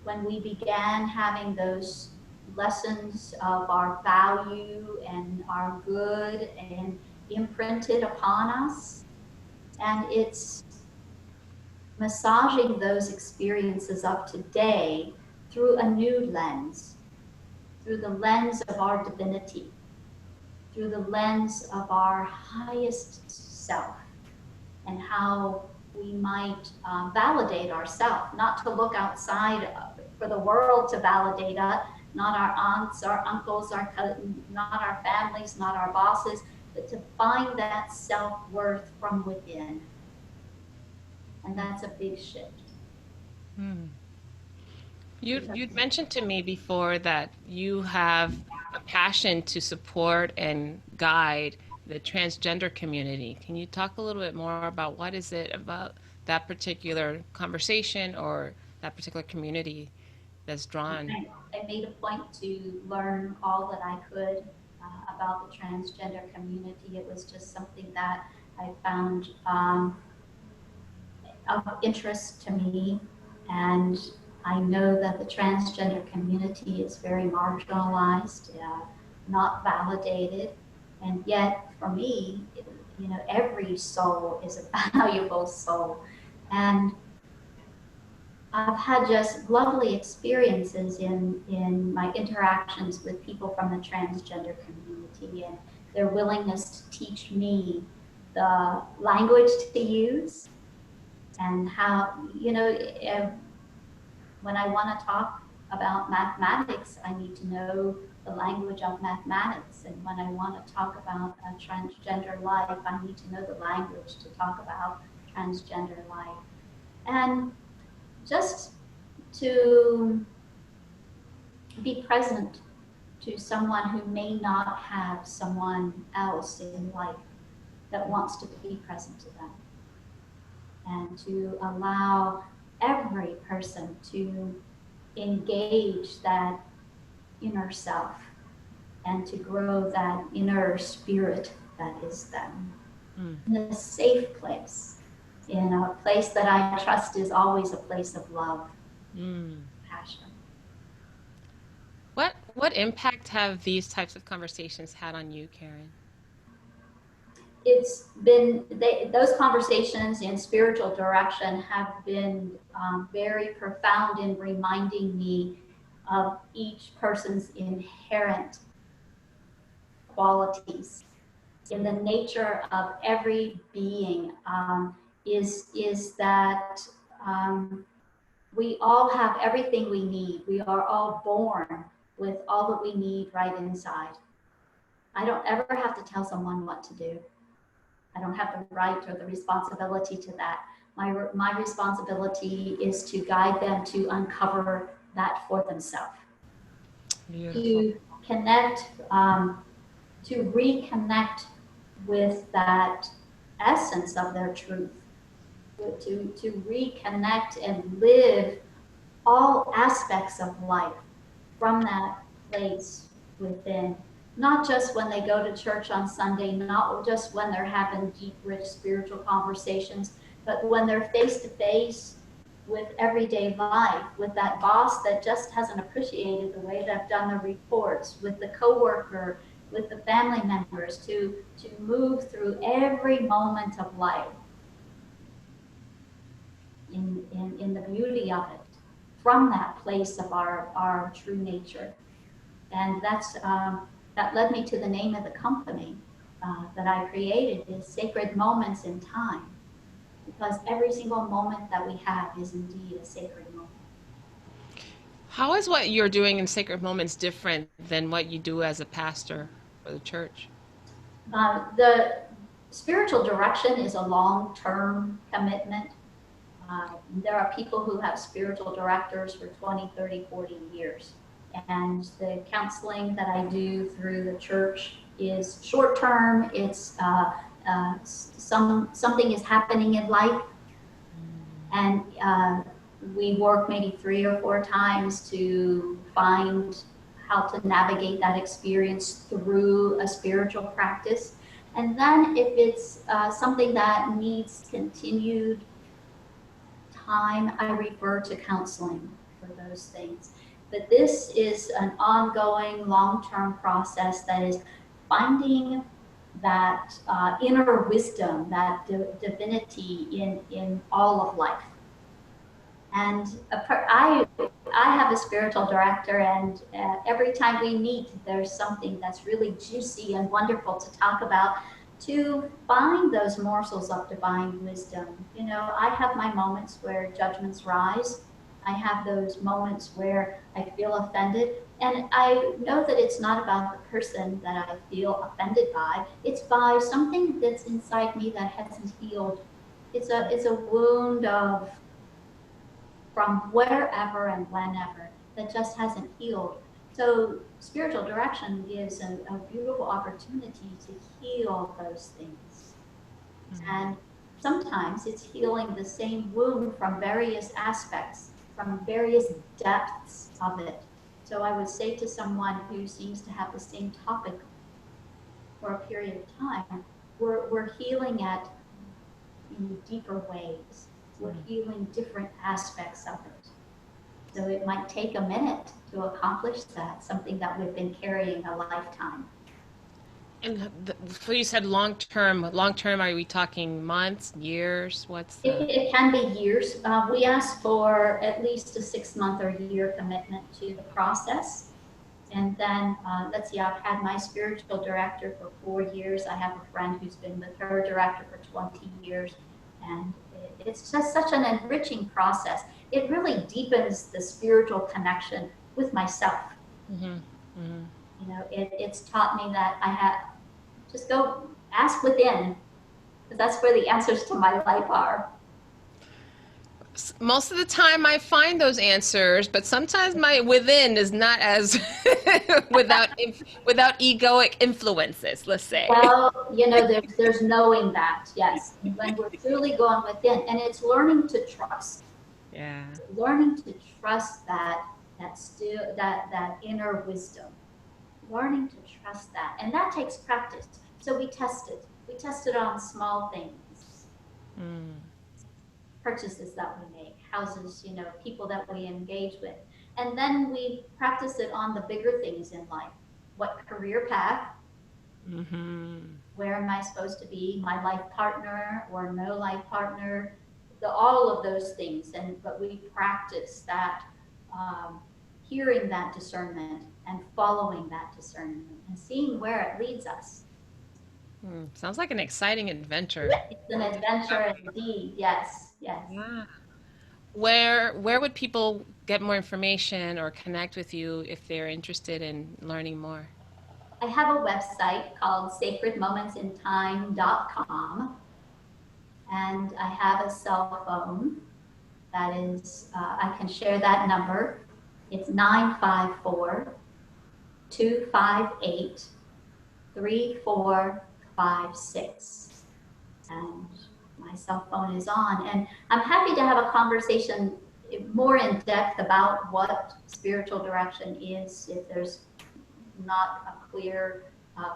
Speaker 2: when we began having those lessons of our value and our good and imprinted upon us. And it's massaging those experiences of today through a new lens, through the lens of our divinity, through the lens of our highest self, and how we might validate ourselves, not to look outside for the world to validate us, not our aunts, our uncles, our cousins, not our families, not our bosses, but to find that self-worth from within. And that's a big shift.
Speaker 1: You'd mentioned to me before that you have a passion to support and guide the transgender community. Can you talk a little bit more about what is it about that particular conversation or that particular community that's drawn?
Speaker 2: I made a point to learn all that I could about the transgender community. It was just something that I found of interest to me. And I know that the transgender community is very marginalized, not validated. And yet, for me, you know, every soul is a valuable soul. And I've had just lovely experiences in my interactions with people from the transgender community, and their willingness to teach me the language to use, and how, you know, when I want to talk about mathematics, I need to know the language of mathematics. And when I want to talk about a transgender life, I need to know the language to talk about transgender life. And just to be present to someone who may not have someone else in life that wants to be present to them, and to allow every person to engage that inner self and to grow that inner spirit that is them in a safe place, in a place that I trust is always a place of love, passion.
Speaker 1: What impact have these types of conversations had on you, Karen?
Speaker 2: It's been, those conversations in spiritual direction have been very profound in reminding me of each person's inherent qualities in the nature of every being, is that we all have everything we need. We are all born with all that we need right inside. I don't ever have to tell someone what to do. I don't have the right or the responsibility to that. My responsibility is to guide them to uncover that for themselves.
Speaker 1: Beautiful.
Speaker 2: To connect, to reconnect with that essence of their truth, to reconnect and live all aspects of life from that place within. Not just when they go to church on Sunday, not just when they're having deep, rich spiritual conversations, but when they're face to face with everyday life, with that boss that just hasn't appreciated the way they've done the reports, with the coworker, with the family members, to move through every moment of life in the beauty of it, from that place of our true nature. And that's that led me to the name of the company that I created, is Sacred Moments in Time, because every single moment that we have is indeed a sacred moment.
Speaker 1: How is what you're doing in Sacred Moments different than what you do as a pastor for the church?
Speaker 2: The spiritual direction is a long-term commitment. There are people who have spiritual directors for 20, 30, 40 years. And the counseling that I do through the church is short term. It's something is happening in life, and we work maybe 3 or 4 times to find how to navigate that experience through a spiritual practice. And then if it's something that needs continued time, I refer to counseling for those things. But this is an ongoing, long-term process that is finding that inner wisdom, that divinity in all of life. And I have a spiritual director, and every time we meet, there's something that's really juicy and wonderful to talk about, to find those morsels of divine wisdom. You know, I have my moments where judgments rise. I have those moments where I feel offended, and I know that it's not about the person that I feel offended by. It's by something that's inside me that hasn't healed. It's a wound of from wherever and whenever that just hasn't healed. So spiritual direction gives a beautiful opportunity to heal those things. And sometimes it's healing the same wound from various aspects, from various depths of it. So I would say to someone who seems to have the same topic for a period of time, we're healing it in deeper ways. We're healing different aspects of it. So it might take a minute to accomplish that, something that we've been carrying a lifetime.
Speaker 1: And so you said long term. Long term, are we talking months, years? What's the...
Speaker 2: It can be years. We ask for at least a 6-month or year commitment to the process. And then, let's see, I've had my spiritual director for 4 years. I have a friend who's been with her director for 20 years. And it's just such an enriching process. It really deepens the spiritual connection with myself. You know, it's taught me that I have just go ask within, because that's where the answers to my life are.
Speaker 1: Most of the time I find those answers, but sometimes my within is not as without egoic influences, let's say.
Speaker 2: Well, you know, there's knowing that, yes, when we're truly going within, and it's learning to trust,
Speaker 1: Yeah.
Speaker 2: learning to trust that inner wisdom, learning to trust that, and that takes practice. So we test it. We test it on small things,
Speaker 1: Mm.
Speaker 2: purchases that we make, houses, you know, people that we engage with, and then we practice it on the bigger things in life. What career path?
Speaker 1: Hmm.
Speaker 2: Where am I supposed to be? My life partner or no life partner? All of those things, but we practice that, um, hearing that discernment and following that discernment and seeing where it leads us.
Speaker 1: Mm. Sounds like an exciting adventure.
Speaker 2: It's an adventure indeed. Yes, yes.
Speaker 1: Yeah. Where would people get more information or connect with you if they're interested in learning more?
Speaker 2: I have a website called sacredmomentsintime.com, and I have a cell phone that is, I can share that number. It's 954-258-3456. And my cell phone is on. And I'm happy to have a conversation more in depth about what spiritual direction is, if there's not a clear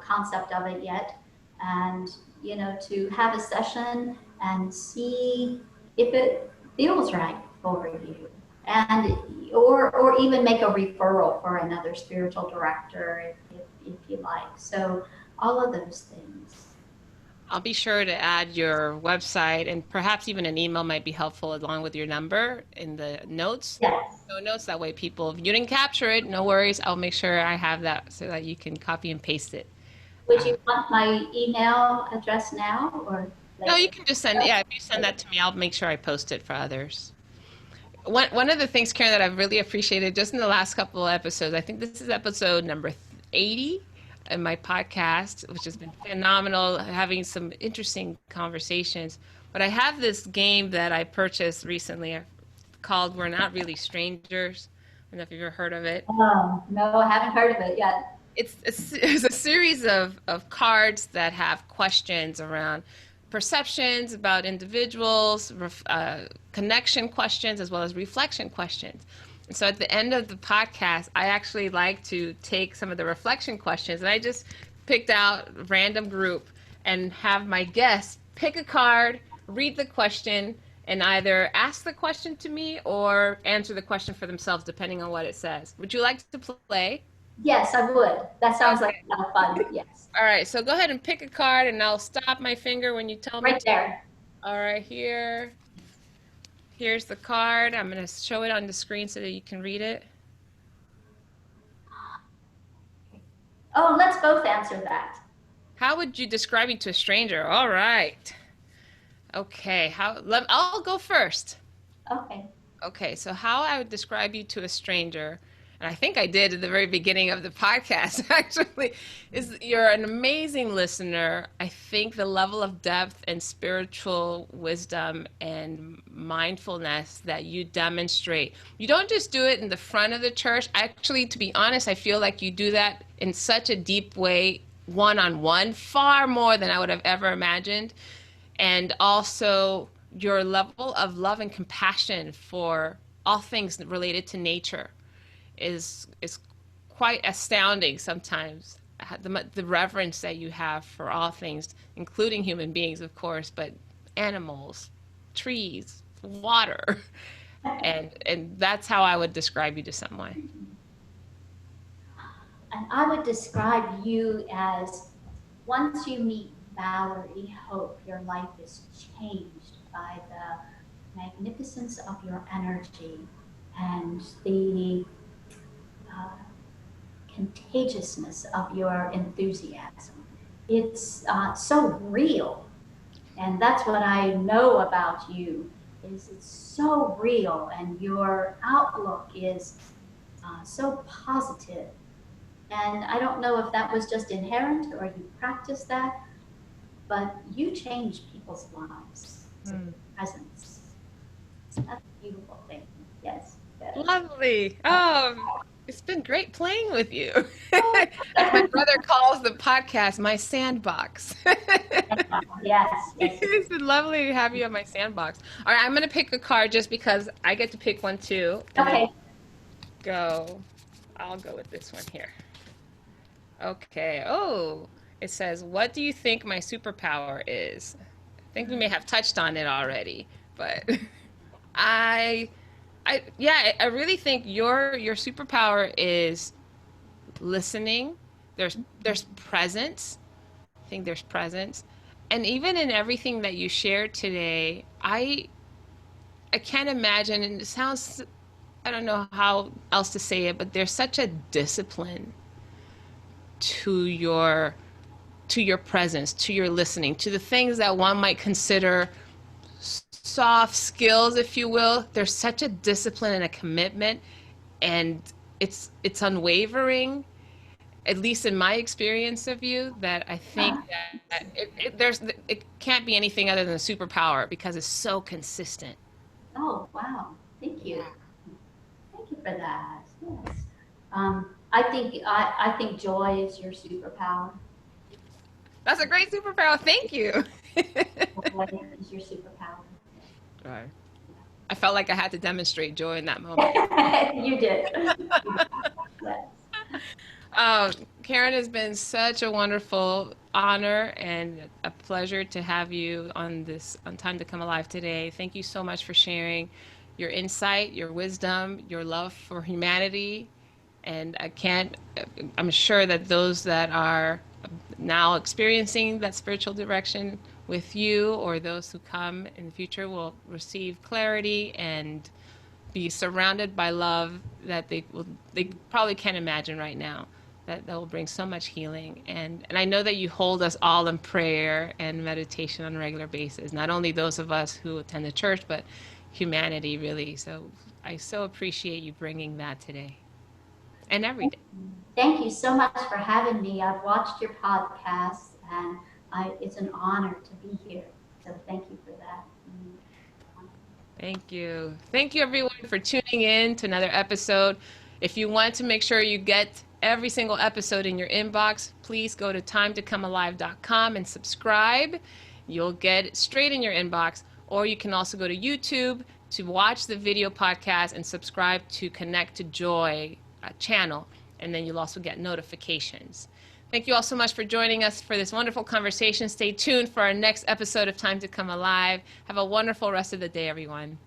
Speaker 2: concept of it yet. And, you know, to have a session and see if it feels right for you. And or even make a referral for another spiritual director if you like. So all of those things.
Speaker 1: I'll be sure to add your website and perhaps even an email might be helpful along with your number in the notes.
Speaker 2: Yes.
Speaker 1: No notes that way people, if you didn't capture it, no worries. I'll make sure I have that so that you can copy and paste it.
Speaker 2: Would
Speaker 1: Uh,
Speaker 2: you want my email address now or
Speaker 1: no, you
Speaker 2: later?
Speaker 1: can just send, yeah, if you send that to me, I'll make sure I post it for others. One of the things, Karen, that I've really appreciated just in the last couple of episodes, I think this is episode number 80 in my podcast, which has been phenomenal, having some interesting conversations. But I have this game that I purchased recently called We're Not Really Strangers. I don't know if you've ever heard of it.
Speaker 2: Oh, no, I haven't heard of it yet.
Speaker 1: It's a series of cards that have questions around perceptions about individuals, connection questions, as well as reflection questions. And so at the end of the podcast, I actually like to take some of the reflection questions, and I just picked out a random group and have my guests pick a card, read the question, and either ask the question to me or answer the question for themselves, depending on what it says. Would you like to play?
Speaker 2: Yes, I would. That sounds like
Speaker 1: Okay.
Speaker 2: a lot of fun. Yes.
Speaker 1: All right, so go ahead and pick a card, and I'll stop my finger when you tell me
Speaker 2: Right
Speaker 1: to.
Speaker 2: there.
Speaker 1: All right, here's the card. I'm going to show it on the screen so that you can read it.
Speaker 2: Oh, let's both answer that.
Speaker 1: How would you describe me to a stranger? All right. Okay, I'll go first.
Speaker 2: Okay.
Speaker 1: Okay, so how I would describe you to a stranger, and I think I did at the very beginning of the podcast actually, is you're an amazing listener. I think the level of depth and spiritual wisdom and mindfulness that you demonstrate, you don't just do it in the front of the church. Actually, to be honest, I feel like you do that in such a deep way, one-on-one, far more than I would have ever imagined. And also your level of love and compassion for all things related to nature is quite astounding sometimes. The reverence that you have for all things, including human beings, of course, but animals, trees, water, and that's how I would describe you to someone.
Speaker 2: And I would describe you as, once you meet Valerie Hope, your life is changed by the magnificence of your energy and the uh, contagiousness of your enthusiasm. It's so real, and that's what I know about you. Is it's so real, and your outlook is so positive, And I don't know if that was just inherent or you practiced that, but you change people's lives with your presence. That's a beautiful thing. Yes. Yes.
Speaker 1: Lovely. It's been great playing with you. As my brother calls the podcast, my sandbox.
Speaker 2: Yes. Yes.
Speaker 1: It's been lovely to have you on my sandbox. All right, I'm going to pick a card just because I get to pick one too. And
Speaker 2: Okay.
Speaker 1: I'll go with this one here. Okay. Oh, it says, what do you think my superpower is? I think we may have touched on it already, but I I really think your superpower is listening. There's presence. I think there's presence. And even in everything that you shared today, I can't imagine, and it sounds, I don't know how else to say it, but there's such a discipline to your presence, to your listening, to the things that one might consider soft skills, if you will. There's such a discipline and a commitment, and it's unwavering, at least in my experience of you, that I think that it can't be anything other than a superpower because it's so consistent.
Speaker 2: Oh, wow. Thank you.
Speaker 1: Yeah.
Speaker 2: Thank you for that. Yes. I think joy is your superpower.
Speaker 1: That's a great superpower. Thank you.
Speaker 2: Joy is your superpower.
Speaker 1: Right. I felt like I had to demonstrate joy in that moment.
Speaker 2: You did. Yes.
Speaker 1: Karen, has been such a wonderful honor and a pleasure to have you on Time to Come Alive today. Thank you so much for sharing your insight, your wisdom, your love for humanity. And I'm sure that those that are now experiencing that spiritual direction with you, or those who come in the future, will receive clarity and be surrounded by love that they probably can't imagine right now. That will bring so much healing. And I know that you hold us all in prayer and meditation on a regular basis, not only those of us who attend the church, but humanity, really. So I so appreciate you bringing that today and every day.
Speaker 2: Thank you so much for having me. I've watched your podcast, and it's an honor to be here. So thank you for that.
Speaker 1: Thank you. Thank you, everyone, for tuning in to another episode. If you want to make sure you get every single episode in your inbox, please go to timetocomealive.com and subscribe. You'll get it straight in your inbox. Or you can also go to YouTube to watch the video podcast and subscribe to Connect to Joy channel. And then you'll also get notifications. Thank you all so much for joining us for this wonderful conversation. Stay tuned for our next episode of Time to Come Alive. Have a wonderful rest of the day, everyone.